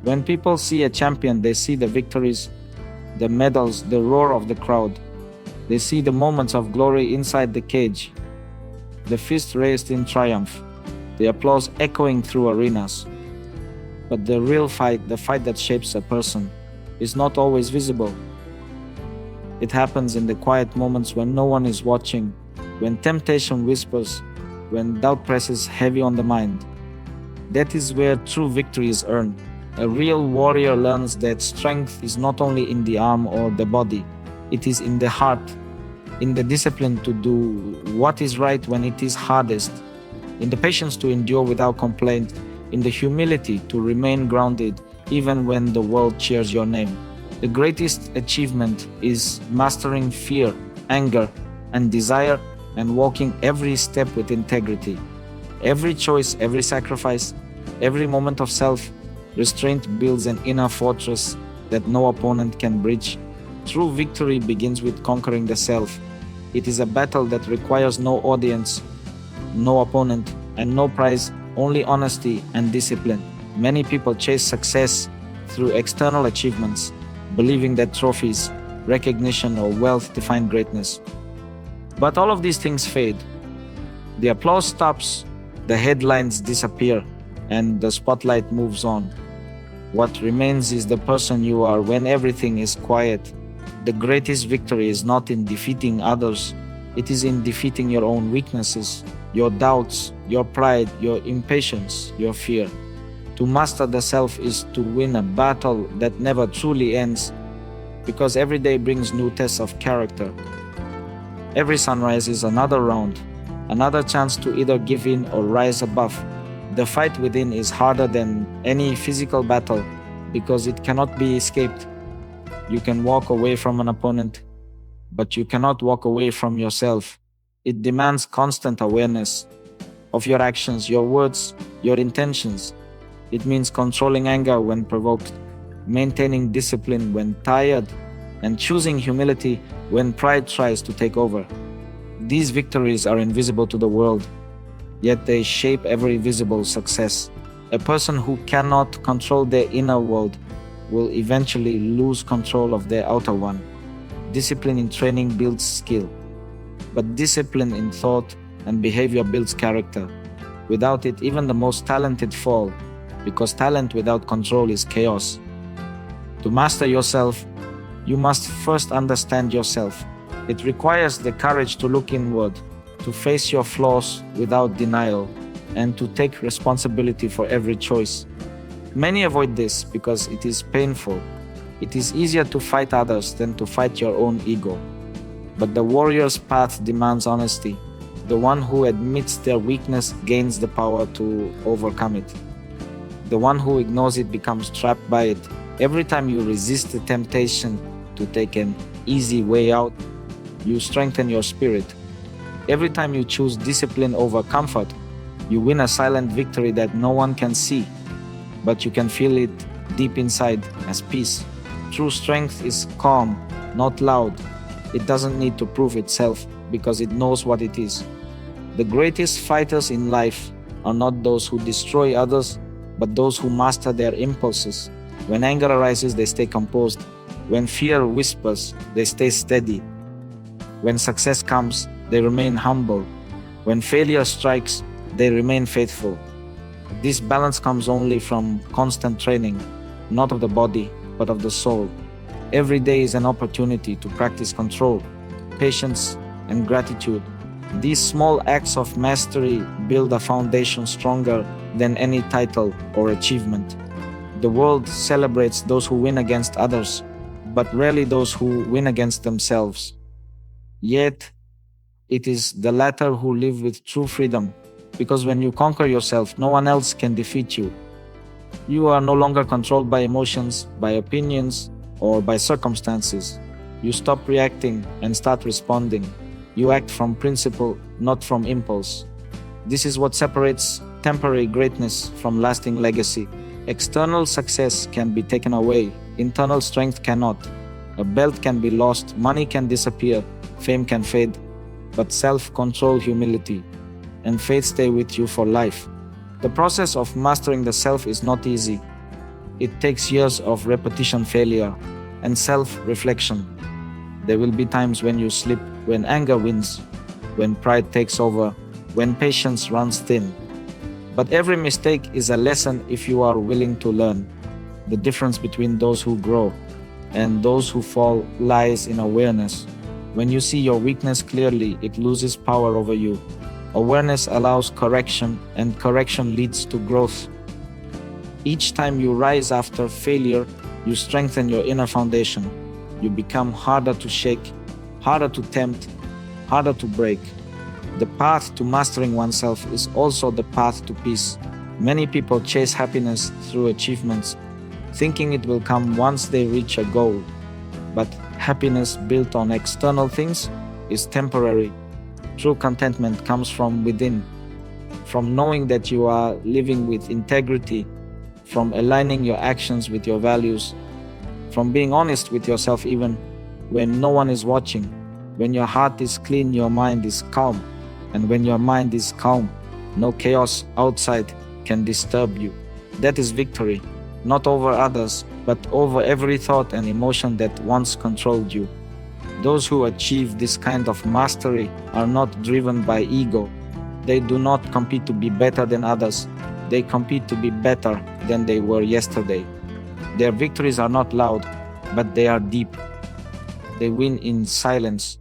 When people see a champion, they see the victories, the medals, the roar of the crowd. They see the moments of glory inside the cage, the fist raised in triumph, the applause echoing through arenas. But the real fight, the fight that shapes a person, is not always visible. It happens in the quiet moments when no one is watching, when temptation whispers, when doubt presses heavy on the mind. That is where true victory is earned. A real warrior learns that strength is not only in the arm or the body, it is in the heart, in the discipline to do what is right when it is hardest, in the patience to endure without complaint, in the humility to remain grounded even when the world cheers your name. The greatest achievement is mastering fear, anger, and desire and walking every step with integrity. Every choice, every sacrifice, every moment of self-restraint builds an inner fortress that no opponent can breach. True victory begins with conquering the self. It is a battle that requires no audience, no opponent, and no prize, only honesty and discipline. Many people chase success through external achievements, believing that trophies, recognition, or wealth define greatness. But all of these things fade. The applause stops, the headlines disappear, and the spotlight moves on. What remains is the person you are when everything is quiet. The greatest victory is not in defeating others, it is in defeating your own weaknesses, your doubts, your pride, your impatience, your fear. To master the self is to win a battle that never truly ends, because every day brings new tests of character. Every sunrise is another round, another chance to either give in or rise above. The fight within is harder than any physical battle because it cannot be escaped. You can walk away from an opponent, but you cannot walk away from yourself. It demands constant awareness of your actions, your words, your intentions. It means controlling anger when provoked, maintaining discipline when tired, and choosing humility when pride tries to take over. These victories are invisible to the world, yet they shape every visible success. A person who cannot control their inner world will eventually lose control of their outer one. Discipline in training builds skill, but discipline in thought and behavior builds character. Without it, even the most talented fall, because talent without control is chaos. To master yourself, you must first understand yourself. It requires the courage to look inward, to face your flaws without denial, and to take responsibility for every choice. Many avoid this because it is painful. It is easier to fight others than to fight your own ego. But the warrior's path demands honesty. The one who admits their weakness gains the power to overcome it. The one who ignores it becomes trapped by it. Every time you resist the temptation to take an easy way out, you strengthen your spirit. Every time you choose discipline over comfort, you win a silent victory that no one can see, but you can feel it deep inside as peace. True strength is calm, not loud. It doesn't need to prove itself because it knows what it is. The greatest fighters in life are not those who destroy others, but those who master their impulses. When anger arises, they stay composed. When fear whispers, they stay steady. When success comes, they remain humble. When failure strikes, they remain faithful. This balance comes only from constant training, not of the body, but of the soul. Every day is an opportunity to practice control, patience, and gratitude. These small acts of mastery build a foundation stronger than any title or achievement. The world celebrates those who win against others, but rarely those who win against themselves. Yet, it is the latter who live with true freedom, because when you conquer yourself, no one else can defeat you. You are no longer controlled by emotions, by opinions, or by circumstances. You stop reacting and start responding. You act from principle, not from impulse. This is what separates temporary greatness from lasting legacy. External success can be taken away, internal strength cannot. A belt can be lost, money can disappear, fame can fade, but self-control, humility, and faith stay with you for life. The process of mastering the self is not easy. It takes years of repetition, failure, and self-reflection. There will be times when you slip, when anger wins, when pride takes over, when patience runs thin. But every mistake is a lesson if you are willing to learn. The difference between those who grow and those who fall lies in awareness. When you see your weakness clearly, it loses power over you. Awareness allows correction, and correction leads to growth. Each time you rise after failure, you strengthen your inner foundation. You become harder to shake, harder to tempt, harder to break. The path to mastering oneself is also the path to peace. Many people chase happiness through achievements, thinking it will come once they reach a goal. But happiness built on external things is temporary. True contentment comes from within, from knowing that you are living with integrity, from aligning your actions with your values, from being honest with yourself even when no one is watching. When your heart is clean, your mind is calm. And when your mind is calm, no chaos outside can disturb you. That is victory, not over others, but over every thought and emotion that once controlled you. Those who achieve this kind of mastery are not driven by ego. They do not compete to be better than others. They compete to be better than they were yesterday. Their victories are not loud, but they are deep. They win in silence,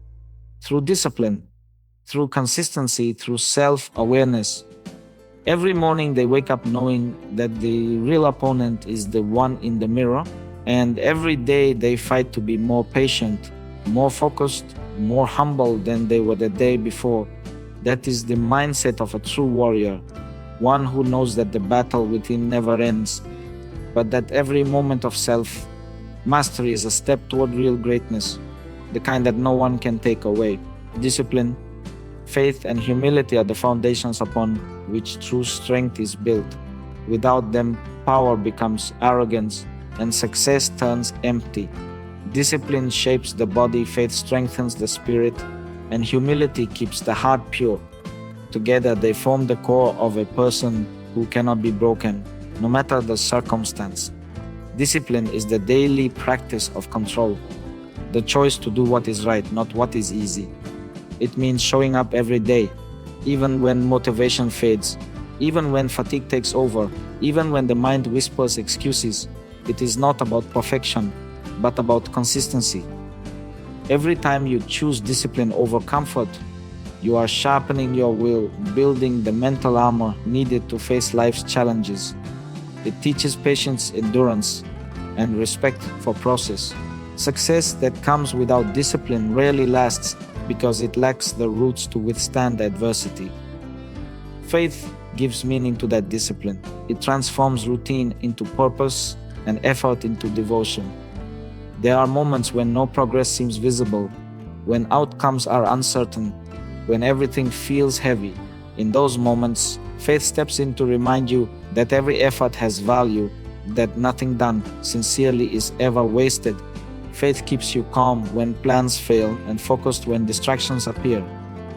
through discipline, through consistency, through self-awareness. Every morning they wake up knowing that the real opponent is the one in the mirror, and every day they fight to be more patient, more focused, more humble than they were the day before. That is the mindset of a true warrior, one who knows that the battle within never ends, but that every moment of self-mastery is a step toward real greatness, the kind that no one can take away. Discipline, faith, and humility are the foundations upon which true strength is built. Without them, power becomes arrogance and success turns empty. Discipline shapes the body, faith strengthens the spirit, and humility keeps the heart pure. Together, they form the core of a person who cannot be broken, no matter the circumstance. Discipline is the daily practice of control, the choice to do what is right, not what is easy. It means showing up every day, even when motivation fades, even when fatigue takes over, even when the mind whispers excuses. It is not about perfection, but about consistency. Every time you choose discipline over comfort, you are sharpening your will, building the mental armor needed to face life's challenges. It teaches patience, endurance, and respect for process. Success that comes without discipline rarely lasts because it lacks the roots to withstand adversity. Faith gives meaning to that discipline. It transforms routine into purpose and effort into devotion. There are moments when no progress seems visible, when outcomes are uncertain, when everything feels heavy. In those moments, faith steps in to remind you that every effort has value, that nothing done sincerely is ever wasted. Faith keeps you calm when plans fail and focused when distractions appear.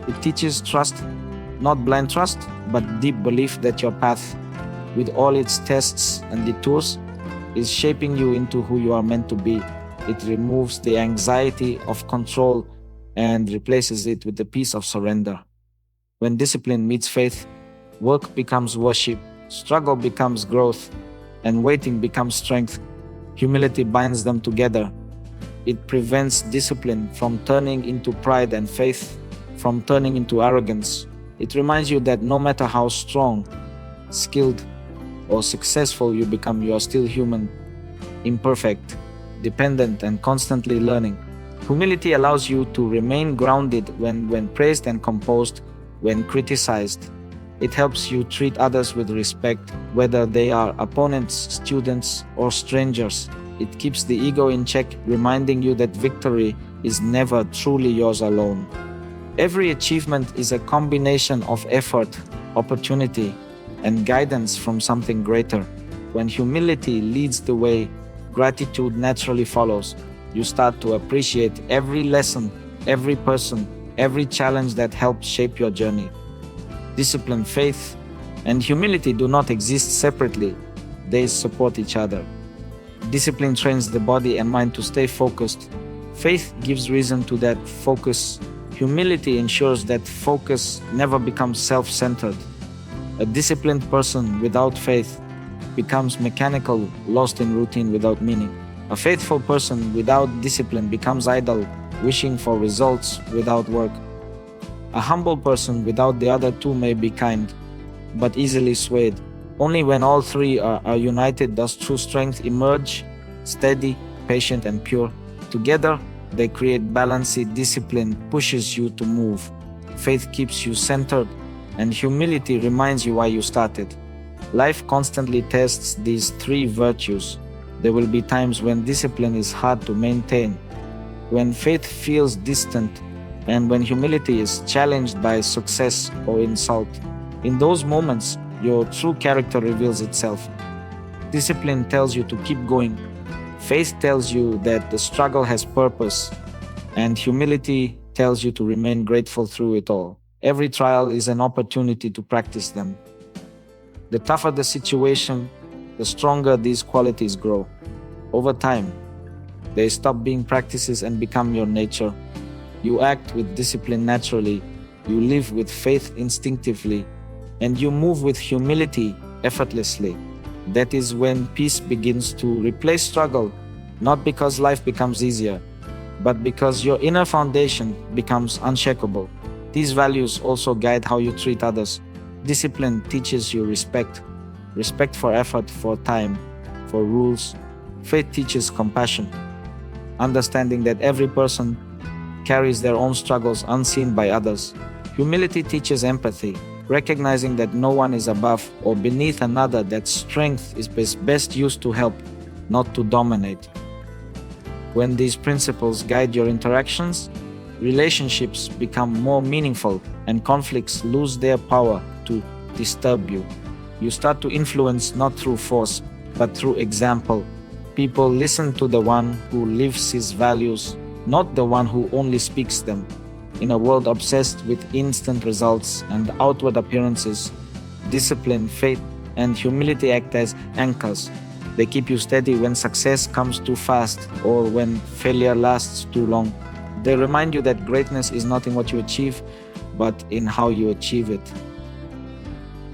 It teaches trust, not blind trust, but deep belief that your path, with all its tests and detours, is shaping you into who you are meant to be. It removes the anxiety of control and replaces it with the peace of surrender. When discipline meets faith, work becomes worship, struggle becomes growth, and waiting becomes strength. Humility binds them together. It prevents discipline from turning into pride and faith from turning into arrogance. It reminds you that no matter how strong, skilled, or successful you become, you are still human, imperfect, dependent, and constantly learning. Humility allows you to remain grounded when praised and composed when criticized. It helps you treat others with respect, whether they are opponents, students, or strangers. It keeps the ego in check, reminding you that victory is never truly yours alone. Every achievement is a combination of effort, opportunity, and guidance from something greater. When humility leads the way, gratitude naturally follows. You start to appreciate every lesson, every person, every challenge that helped shape your journey. Discipline, faith, and humility do not exist separately. They support each other. Discipline trains the body and mind to stay focused. Faith gives reason to that focus. Humility ensures that focus never becomes self-centered. A disciplined person without faith becomes mechanical, lost in routine without meaning. A faithful person without discipline becomes idle, wishing for results without work. A humble person without the other two may be kind, but easily swayed. Only when all three are united does true strength emerge, steady, patient, and pure. Together, they create balance. Discipline pushes you to move. Faith keeps you centered, and humility reminds you why you started. Life constantly tests these three virtues. There will be times when discipline is hard to maintain, when faith feels distant, and when humility is challenged by success or insult. In those moments, your true character reveals itself. Discipline tells you to keep going. Faith tells you that the struggle has purpose, and humility tells you to remain grateful through it all. Every trial is an opportunity to practice them. The tougher the situation, the stronger these qualities grow. Over time, they stop being practices and become your nature. You act with discipline naturally, you live with faith instinctively, and you move with humility effortlessly. That is when peace begins to replace struggle, not because life becomes easier, but because your inner foundation becomes unshakable. These values also guide how you treat others. Discipline teaches you respect for effort, for time, for rules. Faith teaches compassion, understanding that every person carries their own struggles unseen by others. Humility teaches empathy, recognizing that no one is above or beneath another, that strength is best used to help, not to dominate. When these principles guide your interactions, relationships become more meaningful and conflicts lose their power to disturb you. You start to influence not through force, but through example. People listen to the one who lives his values, not the one who only speaks them. In a world obsessed with instant results and outward appearances, discipline, faith, and humility act as anchors. They keep you steady when success comes too fast or when failure lasts too long. They remind you that greatness is not in what you achieve, but in how you achieve it.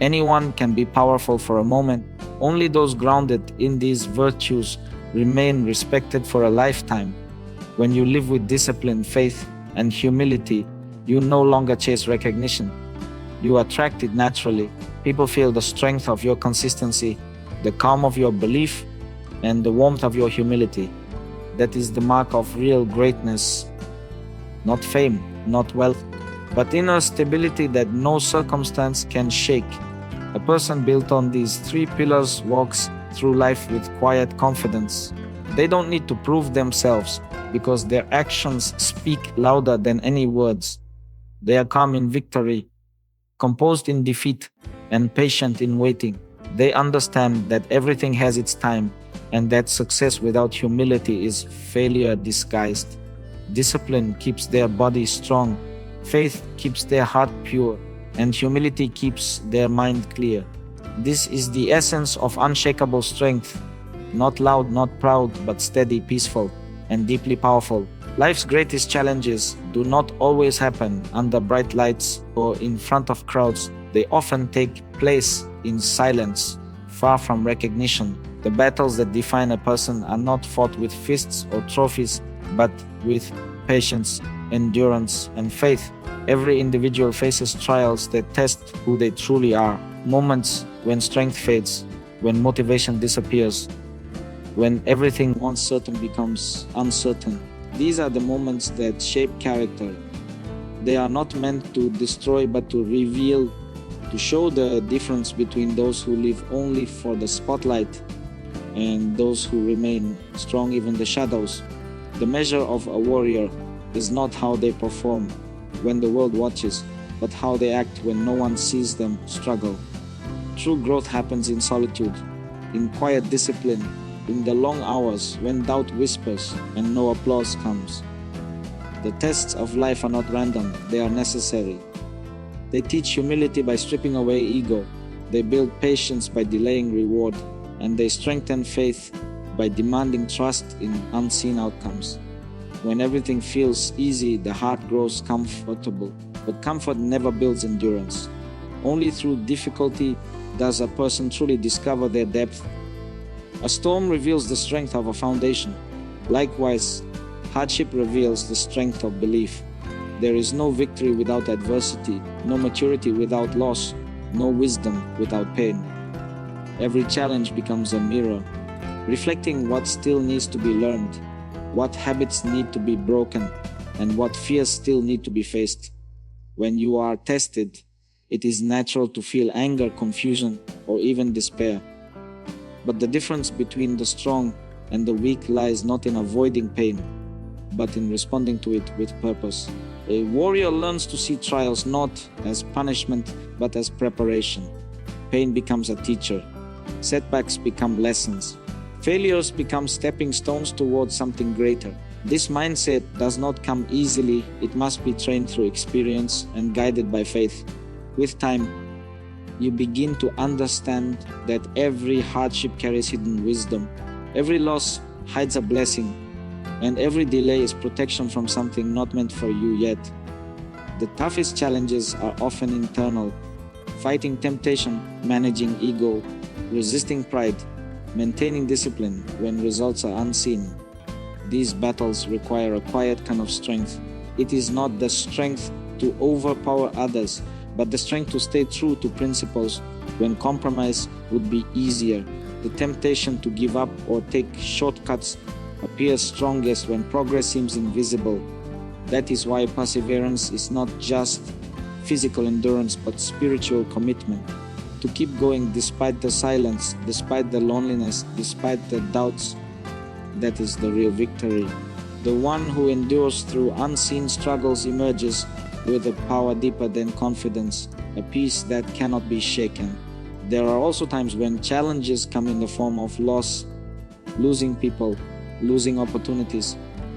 Anyone can be powerful for a moment. Only those grounded in these virtues remain respected for a lifetime. When you live with discipline, faith, and humility, you no longer chase recognition. You attract it naturally. People feel the strength of your consistency, the calm of your belief, and the warmth of your humility. That is the mark of real greatness. Not fame, not wealth, but inner stability that no circumstance can shake. A person built on these three pillars walks through life with quiet confidence. They don't need to prove themselves because their actions speak louder than any words. They are calm in victory, composed in defeat, and patient in waiting. They understand that everything has its time and that success without humility is failure disguised. Discipline keeps their body strong, faith keeps their heart pure, and humility keeps their mind clear. This is the essence of unshakable strength, not loud, not proud, but steady, peaceful, and deeply powerful. Life's greatest challenges do not always happen under bright lights or in front of crowds. They often take place in silence, far from recognition. The battles that define a person are not fought with fists or trophies, but with patience, endurance, and faith. Every individual faces trials that test who they truly are. Moments when strength fades, when motivation disappears, when everything once certain becomes uncertain. These are the moments that shape character. They are not meant to destroy but to reveal, to show the difference between those who live only for the spotlight and those who remain strong even in the shadows. The measure of a warrior is not how they perform when the world watches, but how they act when no one sees them struggle. True growth happens in solitude, in quiet discipline, in the long hours when doubt whispers and no applause comes. The tests of life are not random, they are necessary. They teach humility by stripping away ego. They build patience by delaying reward. And they strengthen faith by demanding trust in unseen outcomes. When everything feels easy, the heart grows comfortable, but comfort never builds endurance. Only through difficulty does a person truly discover their depth. A storm reveals the strength of a foundation. Likewise, hardship reveals the strength of belief. There is no victory without adversity, no maturity without loss, no wisdom without pain. Every challenge becomes a mirror, reflecting what still needs to be learned, what habits need to be broken, and what fears still need to be faced. When you are tested, it is natural to feel anger, confusion, or even despair. But the difference between the strong and the weak lies not in avoiding pain, but in responding to it with purpose. A warrior learns to see trials not as punishment, but as preparation. Pain becomes a teacher. Setbacks become lessons. Failures become stepping stones towards something greater. This mindset does not come easily. It must be trained through experience and guided by faith. With time, you begin to understand that every hardship carries hidden wisdom. Every loss hides a blessing, and every delay is protection from something not meant for you yet. The toughest challenges are often internal: fighting temptation, managing ego, resisting pride, maintaining discipline when results are unseen. These battles require a quiet kind of strength. It is not the strength to overpower others, but the strength to stay true to principles when compromise would be easier. The temptation to give up or take shortcuts appears strongest when progress seems invisible. That is why perseverance is not just physical endurance but spiritual commitment. To keep going despite the silence, despite the loneliness, despite the doubts, that is the real victory. The one who endures through unseen struggles emerges with a power deeper than confidence, a peace that cannot be shaken. There are also times when challenges come in the form of loss, losing people, losing opportunities,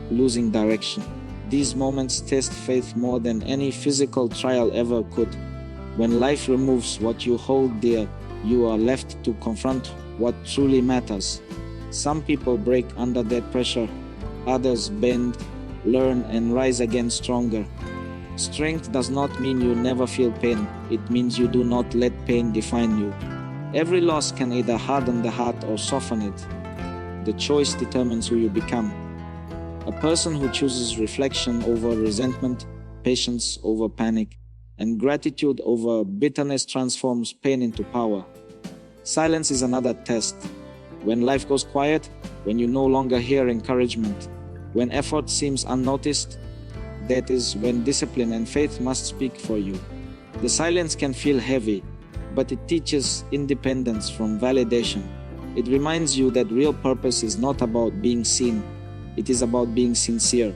losing direction. These moments test faith more than any physical trial ever could. When life removes what you hold dear, you are left to confront what truly matters. Some people break under that pressure, others bend, learn, and rise again stronger. Strength does not mean you never feel pain. It means you do not let pain define you. Every loss can either harden the heart or soften it. The choice determines who you become. A person who chooses reflection over resentment, patience over panic, and gratitude over bitterness transforms pain into power. Silence is another test. When life goes quiet, when you no longer hear encouragement, when effort seems unnoticed, that is when discipline and faith must speak for you. The silence can feel heavy, but it teaches independence from validation. It reminds you that real purpose is not about being seen, it is about being sincere.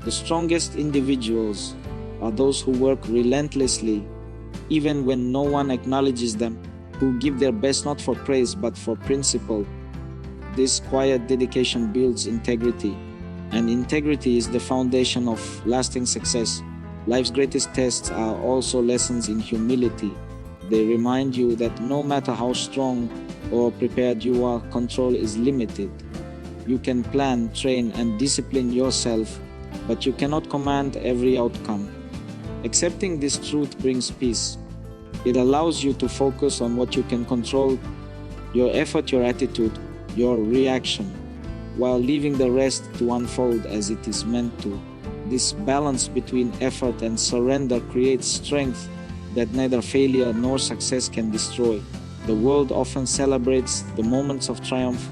The strongest individuals are those who work relentlessly, even when no one acknowledges them, who give their best not for praise but for principle. This quiet dedication builds integrity, and integrity is the foundation of lasting success. Life's greatest tests are also lessons in humility. They remind you that no matter how strong or prepared you are, control is limited. You can plan, train, and discipline yourself, but you cannot command every outcome. Accepting this truth brings peace. It allows you to focus on what you can control: your effort, your attitude, your reaction, while leaving the rest to unfold as it is meant to. This balance between effort and surrender creates strength that neither failure nor success can destroy. The world often celebrates the moments of triumph,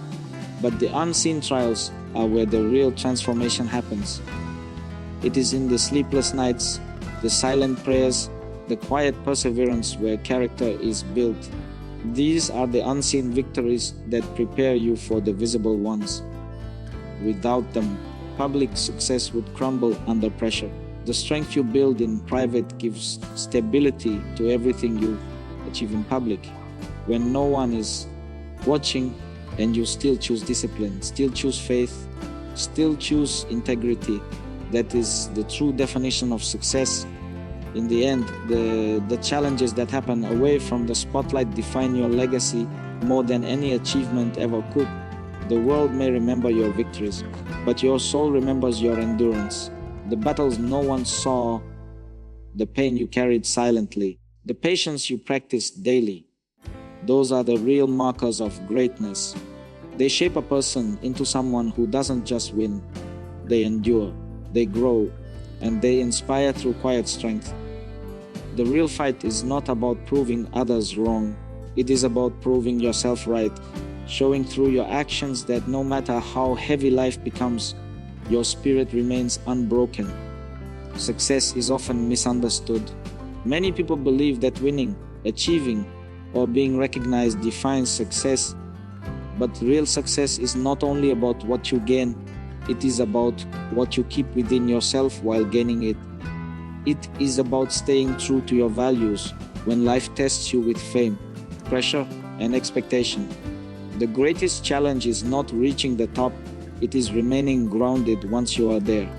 but the unseen trials are where the real transformation happens. It is in the sleepless nights, the silent prayers, the quiet perseverance where character is built. These are the unseen victories that prepare you for the visible ones. Without them, public success would crumble under pressure. The strength you build in private gives stability to everything you achieve in public. When no one is watching and you still choose discipline, still choose faith, still choose integrity, that is the true definition of success. In the end, the challenges that happen away from the spotlight define your legacy more than any achievement ever could. The world may remember your victories, but your soul remembers your endurance. The battles no one saw, the pain you carried silently, the patience you practiced daily. Those are the real markers of greatness. They shape a person into someone who doesn't just win. They endure, they grow, and they inspire through quiet strength. The real fight is not about proving others wrong. It is about proving yourself right, showing through your actions that no matter how heavy life becomes, your spirit remains unbroken. Success is often misunderstood. Many people believe that winning, achieving, or being recognized defines success. But real success is not only about what you gain, it is about what you keep within yourself while gaining it. It is about staying true to your values when life tests you with fame, pressure, and expectation. The greatest challenge is not reaching the top, it is remaining grounded once you are there.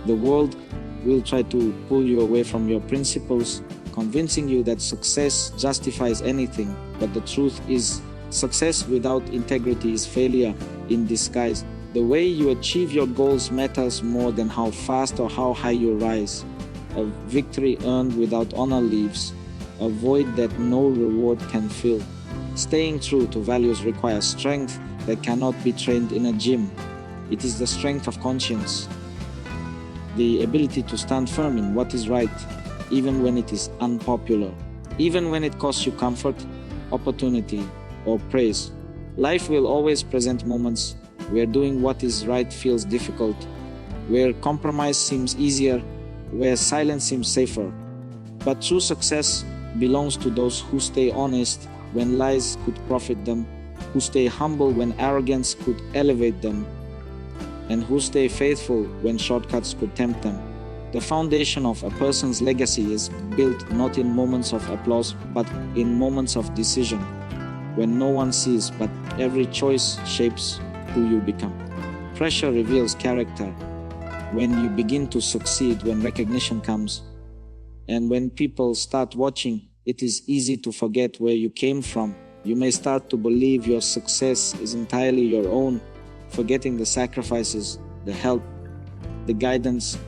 The world will try to pull you away from your principles, convincing you that success justifies anything, but the truth is, success without integrity is failure in disguise. The way you achieve your goals matters more than how fast or how high you rise. A victory earned without honor leaves a void that no reward can fill. Staying true to values requires strength that cannot be trained in a gym. It is the strength of conscience, the ability to stand firm in what is right, even when it is unpopular, even when it costs you comfort, opportunity, or praise. Life will always present moments where doing what is right feels difficult, where compromise seems easier, where silence seems safer. But true success belongs to those who stay honest when lies could profit them, who stay humble when arrogance could elevate them, and who stay faithful when shortcuts could tempt them. The foundation of a person's legacy is built not in moments of applause, but in moments of decision, when no one sees, but every choice shapes who you become. Pressure reveals character. When you begin to succeed, when recognition comes, and when people start watching, it is easy to forget where you came from. You may start to believe your success is entirely your own, forgetting the sacrifices, the help, the guidance,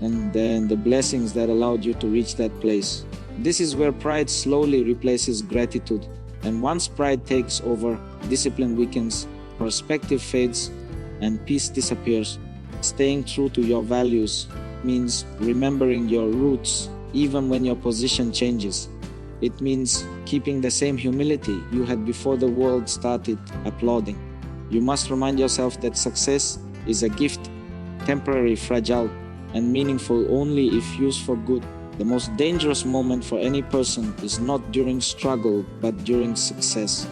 and then the blessings that allowed you to reach that place. This is where pride slowly replaces gratitude. And once pride takes over, discipline weakens, perspective fades, and peace disappears. Staying true to your values means remembering your roots even when your position changes. It means keeping the same humility you had before the world started applauding. You must remind yourself that success is a gift, temporary, fragile, and meaningful only if used for good. The most dangerous moment for any person is not during struggle, but during success.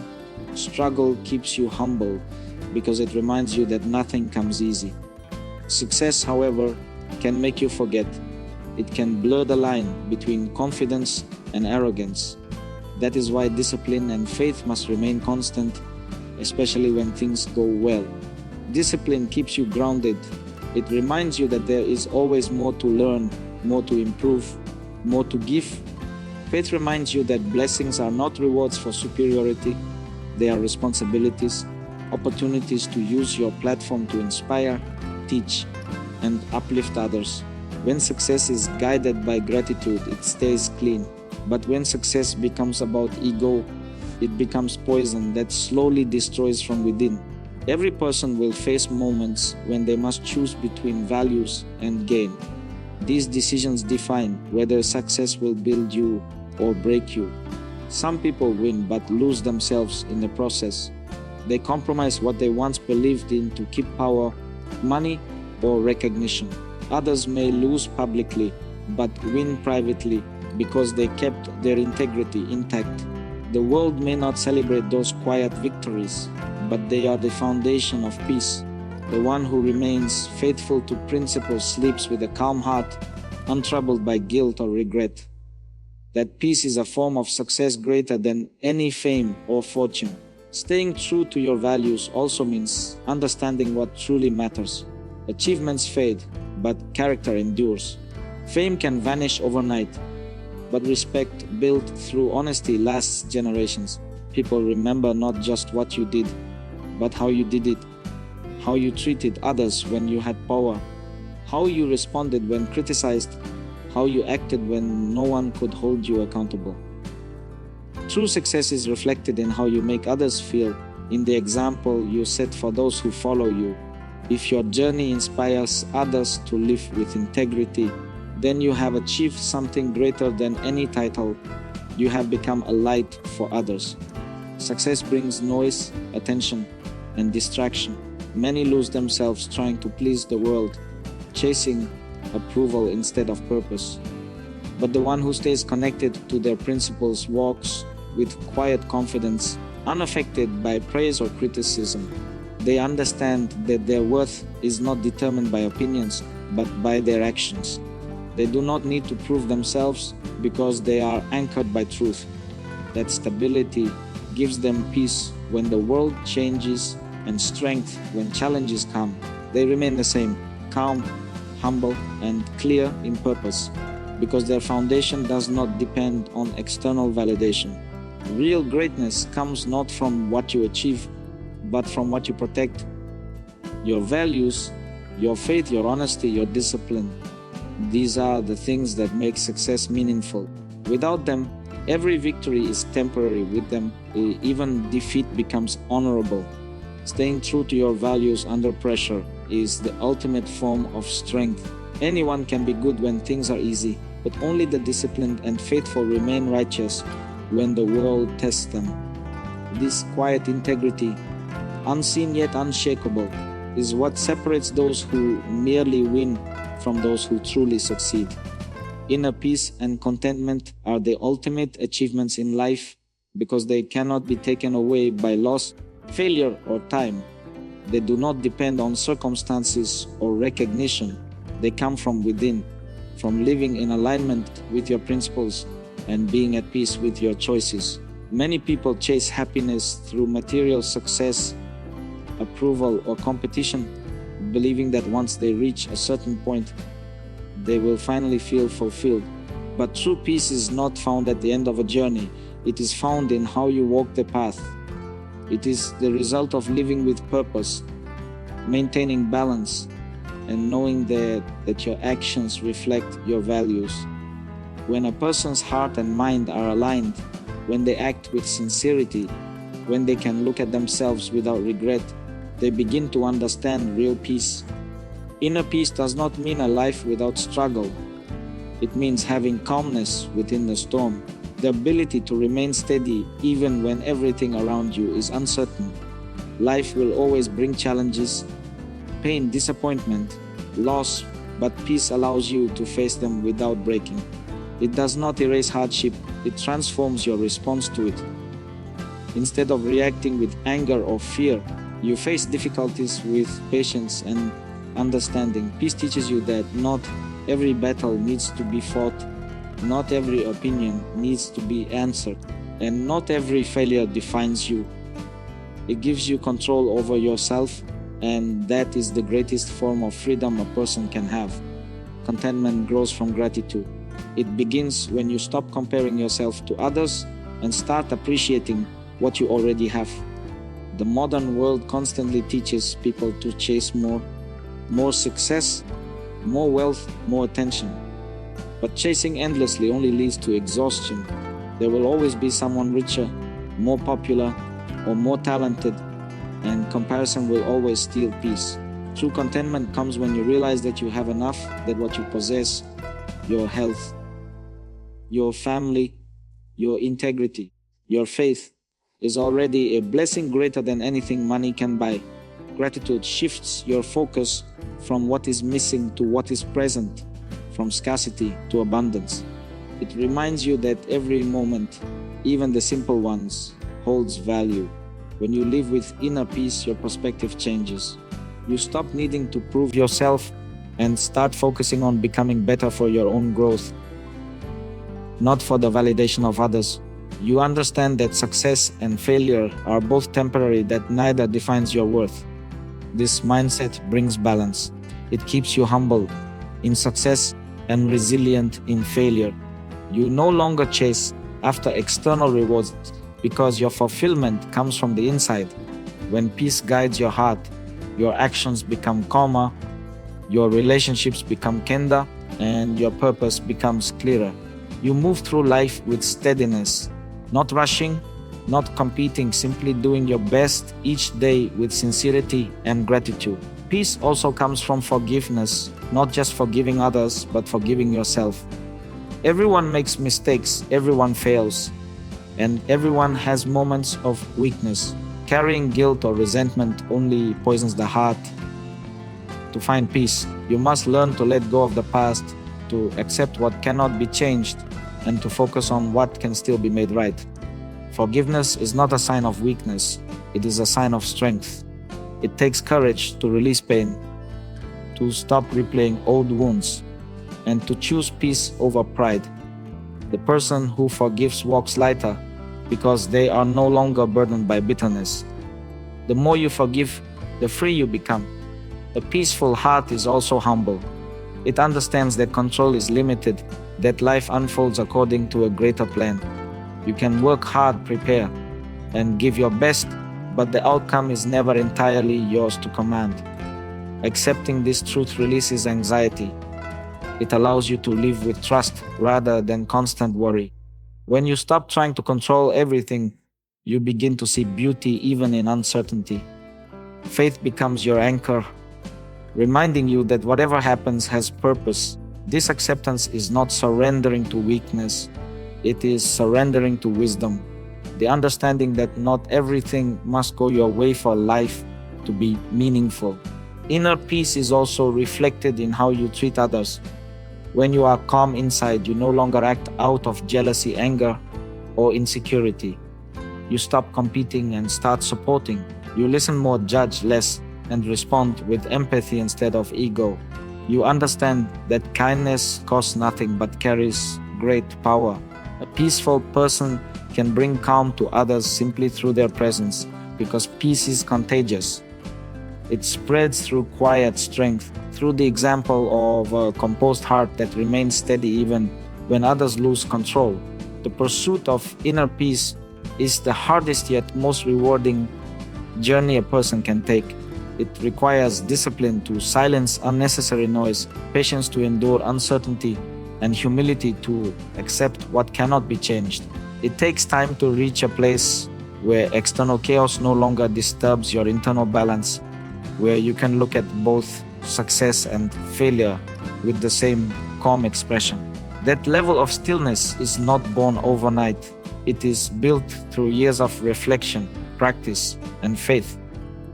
Struggle keeps you humble because it reminds you that nothing comes easy. Success, however, can make you forget. It can blur the line between confidence and arrogance. That is why discipline and faith must remain constant, especially when things go well. Discipline keeps you grounded. It reminds you that there is always more to learn, more to improve, more to give. Faith reminds you that blessings are not rewards for superiority, they are responsibilities, opportunities to use your platform to inspire, teach, and uplift others. When success is guided by gratitude, it stays clean. But when success becomes about ego, it becomes poison that slowly destroys from within. Every person will face moments when they must choose between values and gain. These decisions define whether success will build you or break you. Some people win but lose themselves in the process. They compromise what they once believed in to keep power, money, or recognition. Others may lose publicly but win privately because they kept their integrity intact. The world may not celebrate those quiet victories, but they are the foundation of peace. The one who remains faithful to principles sleeps with a calm heart, untroubled by guilt or regret. That peace is a form of success greater than any fame or fortune. Staying true to your values also means understanding what truly matters. Achievements fade, but character endures. Fame can vanish overnight, but respect built through honesty lasts generations. People remember not just what you did, but how you did it, how you treated others when you had power, how you responded when criticized, how you acted when no one could hold you accountable. True success is reflected in how you make others feel, in the example you set for those who follow you. If your journey inspires others to live with integrity, then you have achieved something greater than any title. You have become a light for others. Success brings noise, attention, and distraction. Many lose themselves trying to please the world, chasing approval instead of purpose. But the one who stays connected to their principles walks with quiet confidence, unaffected by praise or criticism. They understand that their worth is not determined by opinions, but by their actions. They do not need to prove themselves because they are anchored by truth. That stability gives them peace when the world changes and strength when challenges come. They remain the same, calm, humble, and clear in purpose, because their foundation does not depend on external validation. Real greatness comes not from what you achieve, but from what you protect. Your values, your faith, your honesty, your discipline. These are the things that make success meaningful. Without them, every victory is temporary. With them, even defeat becomes honorable. Staying true to your values under pressure is the ultimate form of strength. Anyone can be good when things are easy, but only the disciplined and faithful remain righteous when the world tests them. This quiet integrity, unseen yet unshakable, is what separates those who merely win from those who truly succeed. Inner peace and contentment are the ultimate achievements in life because they cannot be taken away by loss, failure, or time. They do not depend on circumstances or recognition. They come from within, from living in alignment with your principles and being at peace with your choices. Many people chase happiness through material success, approval, or competition, believing that once they reach a certain point, they will finally feel fulfilled. But true peace is not found at the end of a journey. It is found in how you walk the path. It is the result of living with purpose, maintaining balance, and knowing that your actions reflect your values. When a person's heart and mind are aligned, when they act with sincerity, when they can look at themselves without regret, they begin to understand real peace. Inner peace does not mean a life without struggle. It means having calmness within the storm, the ability to remain steady even when everything around you is uncertain. Life will always bring challenges, pain, disappointment, loss, but peace allows you to face them without breaking. It does not erase hardship, it transforms your response to it. Instead of reacting with anger or fear, you face difficulties with patience and understanding. Peace teaches you that not every battle needs to be fought, not every opinion needs to be answered, and not every failure defines you. It gives you control over yourself, and that is the greatest form of freedom a person can have. Contentment grows from gratitude. It begins when you stop comparing yourself to others and start appreciating what you already have. The modern world constantly teaches people to chase more success, more wealth, more attention. But chasing endlessly only leads to exhaustion. There will always be someone richer, more popular, or more talented, and comparison will always steal peace. True contentment comes when you realize that you have enough, that what you possess, your health, your family, your integrity, your faith, is already a blessing greater than anything money can buy. Gratitude shifts your focus from what is missing to what is present, from scarcity to abundance. It reminds you that every moment, even the simple ones, holds value. When you live with inner peace, your perspective changes. You stop needing to prove yourself and start focusing on becoming better for your own growth, not for the validation of others. You understand that success and failure are both temporary, that neither defines your worth. This mindset brings balance. It keeps you humble in success and resilient in failure. You no longer chase after external rewards because your fulfillment comes from the inside. When peace guides your heart, your actions become calmer, your relationships become kinder, and your purpose becomes clearer. You move through life with steadiness, not rushing, not competing, simply doing your best each day with sincerity and gratitude. Peace also comes from forgiveness, not just forgiving others, but forgiving yourself. Everyone makes mistakes, everyone fails, and everyone has moments of weakness. Carrying guilt or resentment only poisons the heart. To find peace, you must learn to let go of the past, to accept what cannot be changed, and to focus on what can still be made right. Forgiveness is not a sign of weakness, it is a sign of strength. It takes courage to release pain, to stop replaying old wounds, and to choose peace over pride. The person who forgives walks lighter because they are no longer burdened by bitterness. The more you forgive, the free you become. A peaceful heart is also humble. It understands that control is limited, that life unfolds according to a greater plan. You can work hard, prepare, and give your best, but the outcome is never entirely yours to command. Accepting this truth releases anxiety. It allows you to live with trust rather than constant worry. When you stop trying to control everything, you begin to see beauty even in uncertainty. Faith becomes your anchor, reminding you that whatever happens has purpose. This acceptance is not surrendering to weakness, it is surrendering to wisdom. The understanding that not everything must go your way for life to be meaningful. Inner peace is also reflected in how you treat others. When you are calm inside, you no longer act out of jealousy, anger, or insecurity. You stop competing and start supporting. You listen more, judge less, and respond with empathy instead of ego. You understand that kindness costs nothing but carries great power. A peaceful person can bring calm to others simply through their presence, because peace is contagious. It spreads through quiet strength, through the example of a composed heart that remains steady even when others lose control. The pursuit of inner peace is the hardest yet most rewarding journey a person can take. It requires discipline to silence unnecessary noise, patience to endure uncertainty, and humility to accept what cannot be changed. It takes time to reach a place where external chaos no longer disturbs your internal balance, where you can look at both success and failure with the same calm expression. That level of stillness is not born overnight. It is built through years of reflection, practice, and faith.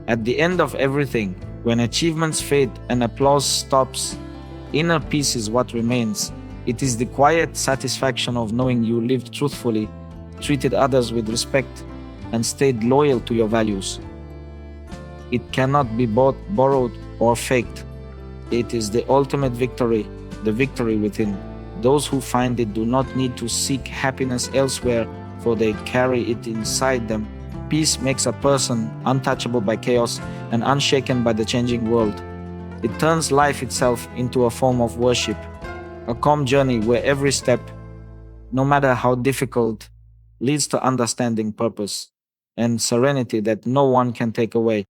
At the end of everything, when achievements fade and applause stops, inner peace is what remains. It is the quiet satisfaction of knowing you lived truthfully, treated others with respect, and stayed loyal to your values. It cannot be bought, borrowed, or faked. It is the ultimate victory, the victory within. Those who find it do not need to seek happiness elsewhere, for they carry it inside them. Peace makes a person untouchable by chaos and unshaken by the changing world. It turns life itself into a form of worship, a calm journey where every step, no matter how difficult, leads to understanding, purpose, and serenity that no one can take away.